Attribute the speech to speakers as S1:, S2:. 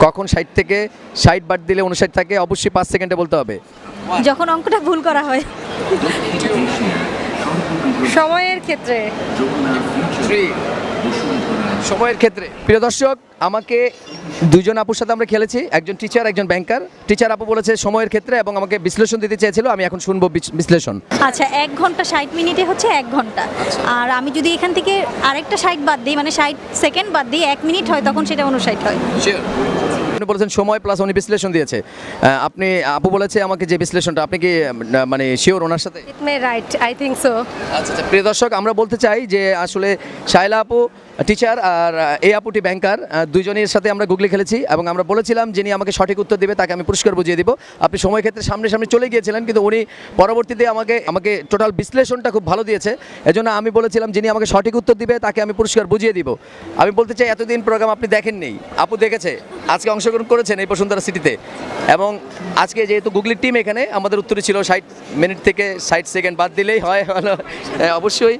S1: কখন 60 থেকে 60 বাদ দিলে 59 থাকে, অবশ্যই 5 সেকেন্ডে বলতে হবে।
S2: যখন অঙ্কটা ভুল করা হয়।
S3: সময়ের ক্ষেত্রে।
S1: সময়ের ক্ষেত্রে। প্রিয় দর্শক, আমাকে দুজন আপুর সাথে আমরা খেলেছি, একজন টিচার একজন ব্যাংকার। টিচার আপু বলেছে সময়ের ক্ষেত্রে এবং আমাকে বিশ্লেষণ দিতে চেয়েছিল, আমি এখন শুনবো বিশ্লেষণ।
S2: আচ্ছা, 1 ঘন্টা 60 মিনিটে হচ্ছে 1 ঘন্টা। আর আমি যদি এখান থেকে আরেকটা 60 বাদ দিই, মানে 60 সেকেন্ড বাদ দিই, 1 মিনিট হয়, তখন সেটা 59 হয়।
S1: আপনি বলেছেন সময় প্লাস উনি বিশ্লেষণ দিয়েছে। আপনি আপু বলেছে আমাকে যে বিশ্লেষণটা, আপনি কি মানে শিওর ওনার সাথে?
S3: ইট মে রাইট, আই থিঙ্ক সো।
S1: আচ্ছা আচ্ছা, প্রিয় দর্শক, আমরা বলতে চাই যে আসলে শায়লা আপু টিচার আর এই আপুটি ব্যাংকার, দুজনের সাথে আমরা গুগলি খেলেছি এবং আমরা বলেছিলাম যিনি আমাকে সঠিক উত্তর দেবে তাকে আমি পুরস্কার বুঝিয়ে দিব। আপনি সময় ক্ষেত্রে সামনে সামনে চলে গিয়েছিলেন, কিন্তু উনি পরবর্তীতে আমাকে টোটাল বিশ্লেষণটা খুব ভালো দিয়েছে। এজন্য আমি বলেছিলাম যিনি আমাকে সঠিক উত্তর দিবে তাকে আমি পুরস্কার বুঝিয়ে দিব। আমি বলতে চাই এতদিন প্রোগ্রাম আপনি দেখেননি, আপু দেখেছে, আজকে অংশগ্রহণ করেছেন এই বসুন্ধরা সিটিতে। এবং আজকে যেহেতু গুগলির টিম এখানে, আমাদের উত্তরই ছিল 60 মিনিট থেকে 60 সেকেন্ড বাদ দিলেই হয়, অবশ্যই